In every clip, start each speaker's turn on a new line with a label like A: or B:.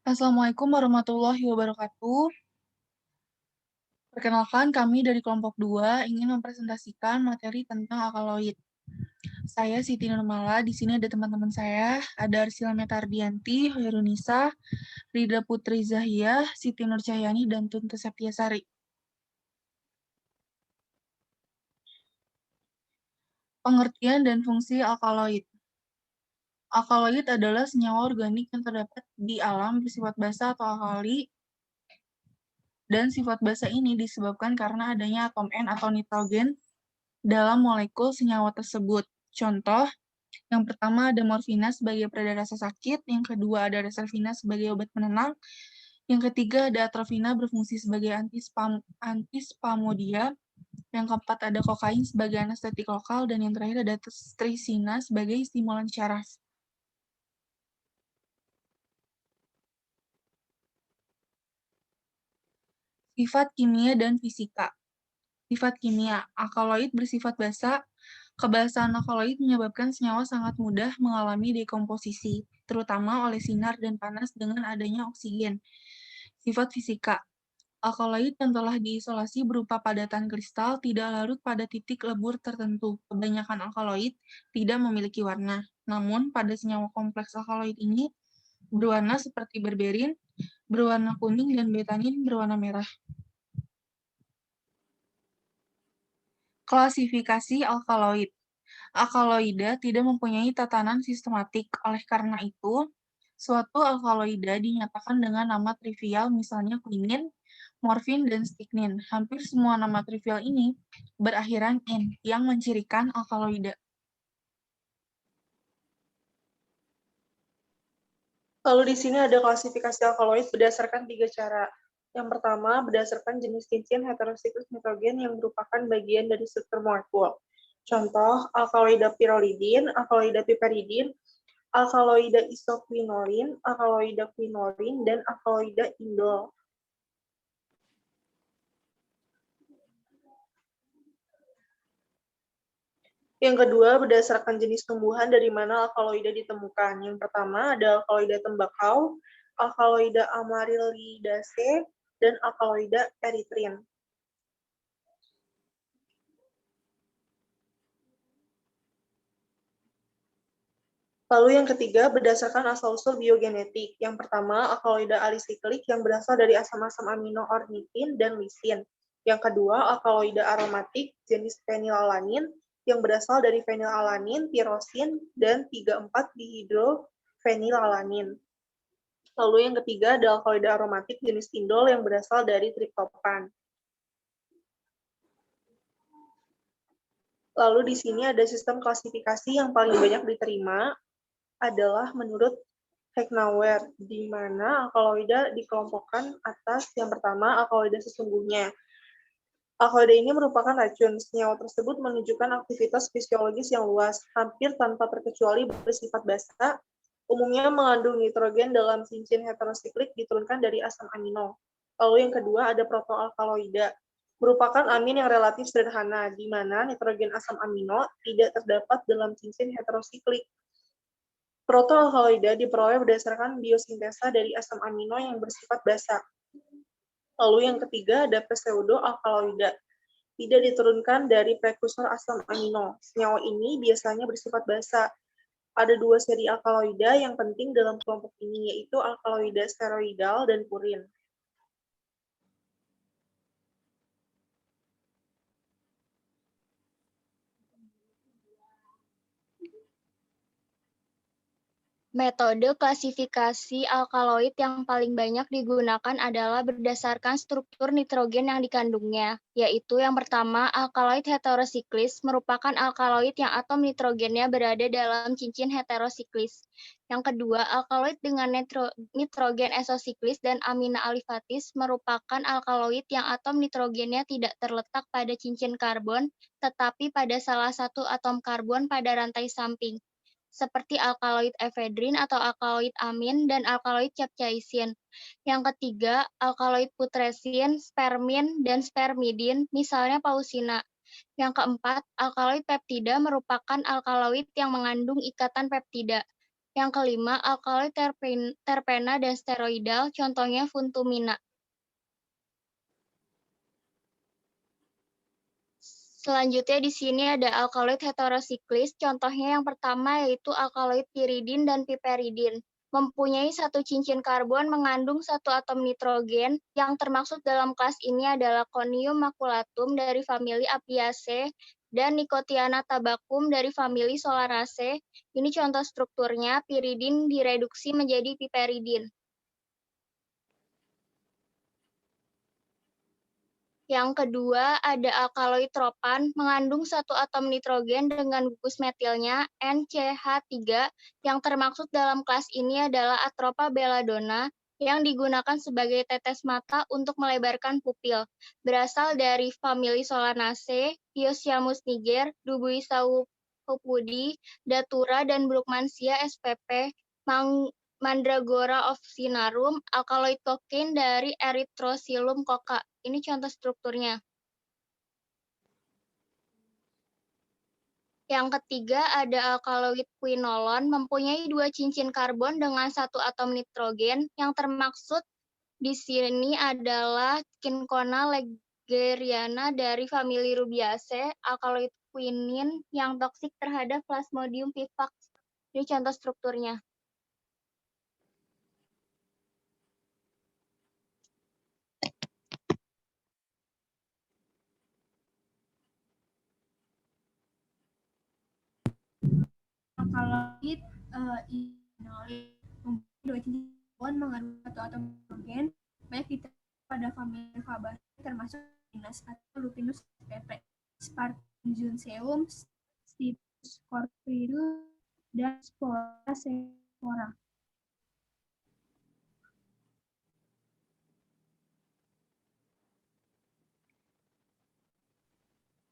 A: Assalamualaikum warahmatullahi wabarakatuh. Perkenalkan, kami dari kelompok 2 ingin mempresentasikan materi tentang alkaloid. Saya Siti Nurmala, di sini ada teman-teman saya, ada Arsila Metardianti, Hoirunisa, Rida Putri Zahiyah, Siti Nur Cahyani, dan Tuntu Septiasari. Pengertian dan fungsi alkaloid. Alkaloid adalah senyawa organik yang terdapat di alam bersifat basa atau alkali, dan sifat basa ini disebabkan karena adanya atom N atau nitrogen dalam molekul senyawa tersebut. Contoh, yang pertama ada morfina sebagai pereda rasa sakit, yang kedua ada reservina sebagai obat penenang, yang ketiga ada atropina berfungsi sebagai antispasmodia, yang keempat ada kokain sebagai anestetik lokal, dan yang terakhir ada trisina sebagai stimulan syaraf. Sifat kimia dan fisika. Sifat kimia, alkaloid bersifat basa. Kebasaan alkaloid menyebabkan senyawa sangat mudah mengalami dekomposisi, terutama oleh sinar dan panas dengan adanya oksigen. Sifat fisika, alkaloid yang telah diisolasi berupa padatan kristal tidak larut pada titik lebur tertentu. Kebanyakan alkaloid tidak memiliki warna. Namun, pada senyawa kompleks alkaloid ini berwarna seperti berberin, berwarna kuning, dan betanin berwarna merah. Klasifikasi alkaloid. Alkaloida tidak mempunyai tatanan sistematik. Oleh karena itu, suatu alkaloida dinyatakan dengan nama trivial, misalnya quinin, morfin, dan stignin. Hampir semua nama trivial ini berakhiran "in", yang mencirikan alkaloida.
B: Lalu di sini ada klasifikasi alkaloid berdasarkan 3 cara. Yang pertama, berdasarkan jenis cincin heterosiklus nitrogen yang merupakan bagian dari struktur molekul. Contoh, alkaloida pirolidin, alkaloida piperidin, alkaloida isoquinolin, alkaloida quinolin, dan alkaloida indol. Yang kedua, berdasarkan jenis tumbuhan dari mana alkaloida ditemukan. Yang pertama ada alkaloida tembakau, alkaloida amaryllidaceae, dan alkaloida erythrin. Lalu yang ketiga, berdasarkan asal-usul biogenetik. Yang pertama, alkaloida alisiklik yang berasal dari asam-asam amino ornitin dan lisin. Yang kedua, alkaloida aromatik jenis fenilalanin yang berasal dari fenilalanin, tirosin, dan 3,4-dihidrofenilalanin. Lalu yang ketiga ada alkaloida aromatik jenis indol yang berasal dari triptofan. Lalu di sini ada sistem klasifikasi yang paling banyak diterima adalah menurut Hecknauer, di mana alkaloida dikelompokkan atas yang pertama alkaloida sesungguhnya. Alkaloida ini merupakan racun. Senyawa tersebut menunjukkan aktivitas fisiologis yang luas, hampir tanpa terkecuali bersifat basa, umumnya mengandung nitrogen dalam cincin heterosiklik diturunkan dari asam amino. Lalu yang kedua ada protoalkaloida, merupakan amin yang relatif sederhana, di mana nitrogen asam amino tidak terdapat dalam cincin heterosiklik. Protoalkaloida diperoleh berdasarkan biosintesa dari asam amino yang bersifat basa. Lalu yang ketiga ada pseudoalkaloida, tidak diturunkan dari prekursor asam amino. Senyawa ini biasanya bersifat basa. Ada 2 seri alkaloida yang penting dalam kelompok ini, yaitu alkaloida steroidal dan purin.
C: Metode klasifikasi alkaloid yang paling banyak digunakan adalah berdasarkan struktur nitrogen yang dikandungnya, yaitu yang pertama, alkaloid heterosiklis merupakan alkaloid yang atom nitrogennya berada dalam cincin heterosiklis. Yang kedua, alkaloid dengan nitrogen esosiklis dan amina alifatis merupakan alkaloid yang atom nitrogennya tidak terletak pada cincin karbon, tetapi pada salah satu atom karbon pada rantai samping, seperti alkaloid efedrin atau alkaloid amin dan alkaloid capsaicin. Yang ketiga, alkaloid putresin, spermin, dan spermidin, misalnya pausina. Yang keempat, alkaloid peptida merupakan alkaloid yang mengandung ikatan peptida. Yang kelima, alkaloid terpena dan steroidal, contohnya funtumina. Selanjutnya di sini ada alkaloid heterosiklis, contohnya yang pertama yaitu alkaloid piridin dan piperidin. Mempunyai satu cincin karbon mengandung satu atom nitrogen, yang termaksud dalam kelas ini adalah Conium maculatum dari famili Apiaceae dan Nicotiana tabacum dari famili Solanaceae. Ini contoh strukturnya, piridin direduksi menjadi piperidin. Yang kedua, ada alkaloid tropan mengandung satu atom nitrogen dengan gugus metilnya NCH3, yang termaksud dalam kelas ini adalah Atropa belladonna, yang digunakan sebagai tetes mata untuk melebarkan pupil. Berasal dari famili Solanaceae, Hyoscyamus niger, Dubuisa hupudi, Datura, dan Brugmansia spp, Mandragora officinarum, alkaloid kokain dari Erythrocilum coca. Ini contoh strukturnya. Yang ketiga ada alkaloid quinolon, mempunyai dua cincin karbon dengan satu atom nitrogen, yang termaksud di sini adalah Cinchona legeriana dari famili Rubiaceae, alkaloid quinin yang toksik terhadap Plasmodium vivax. Ini contoh strukturnya.
D: Alkaloid inolid mempunyai dua cincin karbon mengandung satu atom hidrogen, banyak ditemukan pada famili Fabaceae termasuk Lupinus atau Lupinus spp, Spartangium, Stipes corpirus, dan Spora sephora.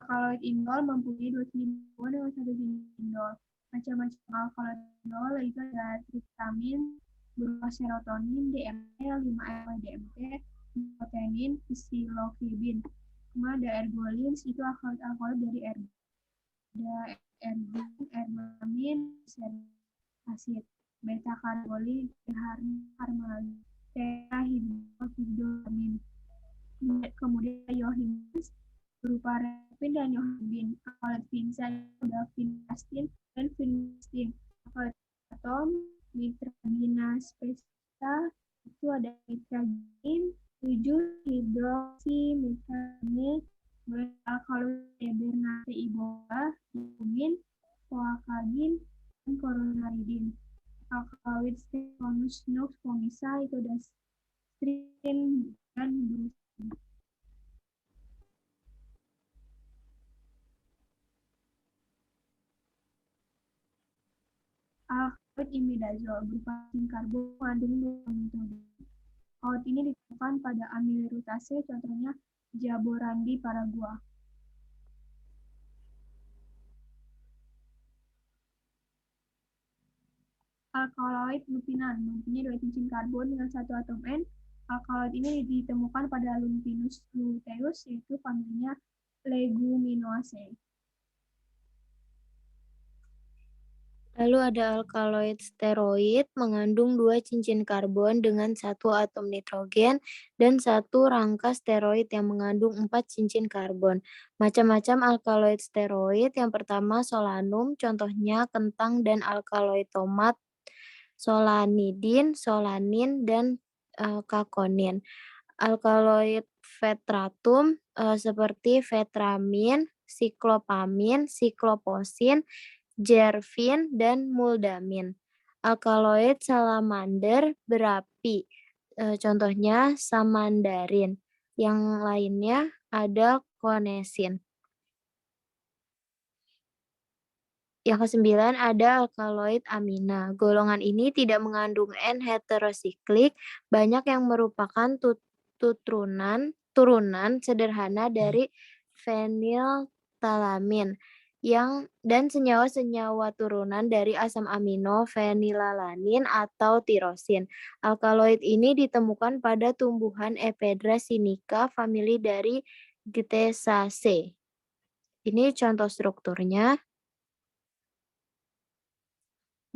D: Alkaloid indol mempunyai dua cincin karbon dengan satu cincin indol. Macam-macam alkaloid indol yaitu ada triptamin berupa serotonin, DMT, 5-MeO-DMT, nicotenin, psilocybin. Kemudian ada ergolins, itu alkaloid dari ergo. Ada ergin, ergamin, asid, beta karbolin, harmalin, tetrahydrohidroamin. Kemudian yohimins berupa repin dan yohibin. Alkaloid vinsa ada vinastin dan vinastin. Alkaloid atom nitramina spesa itu ada nitragin, 7-hidroksimetramid, alkaloid ebernate iboga, humin, coacagin, dan coronaridin. Alkaloid Stephanus nux fongisa itu ada strin dan brucin. Alkaloid imidazol berupa cincin karbon mengandung dua nitrogen. Alkaloid ini ditemukan pada amilirutase, contohnya Jaborandi paragua. Alkaloid lupinan mempunyai dua cincin karbon dengan satu atom N. Alkaloid ini ditemukan pada Lupinus luteus, yaitu familinya Leguminosae.
E: Lalu ada alkaloid steroid mengandung dua cincin karbon dengan satu atom nitrogen dan satu rangka steroid yang mengandung 4 cincin karbon. Macam-macam alkaloid steroid, yang pertama solanum, contohnya kentang dan alkaloid tomat, solanidin, solanin, dan kakonin. Alkaloid vetratum seperti vetramin, siklopamin, sikloposin, jervin, dan muldamin. Alkaloid salamander berapi, contohnya samandarin. Yang lainnya ada konesin. Yang kesembilan ada alkaloid amina. Golongan ini tidak mengandung N-heterosiklik, banyak yang merupakan turunan sederhana dari feniltalamin dan senyawa-senyawa turunan dari asam amino fenilalanin atau tirosin. Alkaloid ini ditemukan pada tumbuhan Ephedra sinica, famili dari Gthaceae. Ini contoh strukturnya.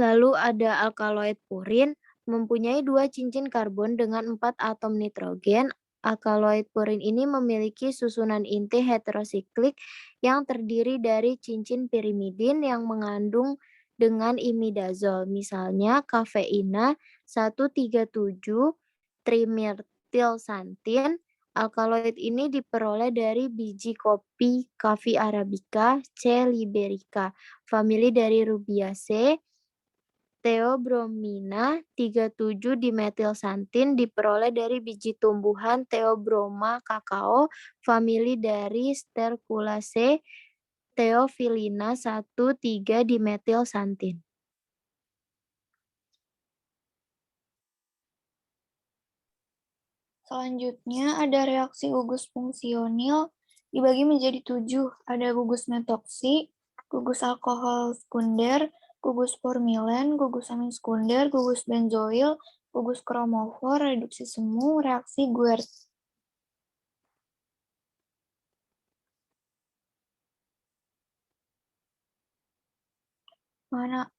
E: Lalu ada alkaloid purin, mempunyai 2 cincin karbon dengan 4 atom nitrogen. Alkaloid purin ini memiliki susunan inti heterosiklik yang terdiri dari cincin pirimidin yang mengandung dengan imidazol, misalnya kafeina 137 trimetilsantin. Alkaloid ini diperoleh dari biji kopi Coffea arabica, C. liberica, famili dari Rubiaceae. Theobromina 37 dimetilsantin diperoleh dari biji tumbuhan Theobroma kakao, famili dari Sterculaceae. Theophylline 1,3 dimetilsantin.
F: Selanjutnya ada reaksi gugus fungsionil dibagi menjadi 7. Ada gugus metoksi, gugus alkohol sekunder, gugus formilen, gugus amin sekunder, gugus benzoil, gugus kromofor, reduksi semu, reaksi Guert.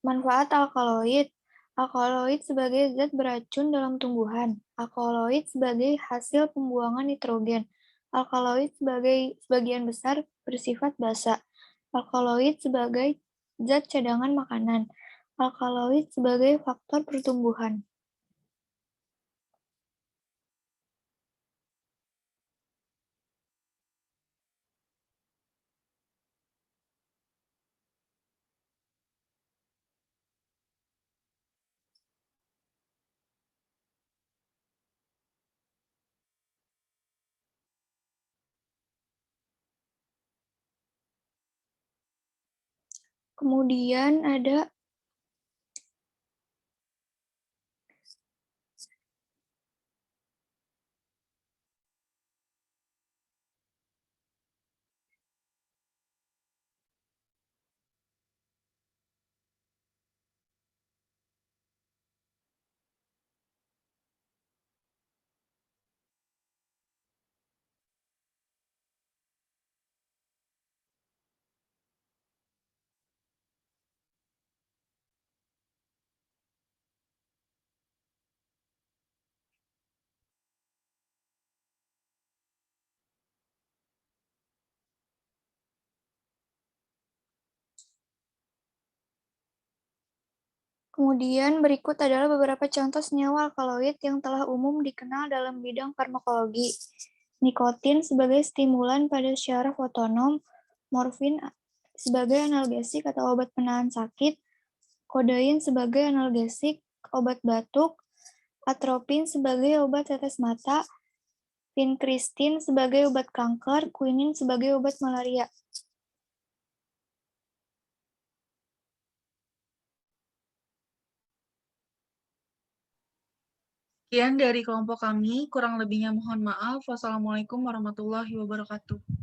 F: Manfaat alkaloid. Alkaloid sebagai zat beracun dalam tumbuhan. Alkaloid sebagai hasil pembuangan nitrogen. Alkaloid sebagian besar bersifat basa. Alkaloid sebagai zat cadangan makanan. Alkaloid sebagai faktor pertumbuhan. Kemudian ada Kemudian berikut adalah beberapa contoh senyawa alkaloid yang telah umum dikenal dalam bidang farmakologi. Nikotin sebagai stimulan pada syaraf otonom, morfin sebagai analgesik atau obat penahan sakit, kodein sebagai analgesik, obat batuk, atropin sebagai obat tetes mata, vincristin sebagai obat kanker, quinin sebagai obat malaria.
A: Sekian dari kelompok kami, kurang lebihnya mohon maaf. Wassalamualaikum warahmatullahi wabarakatuh.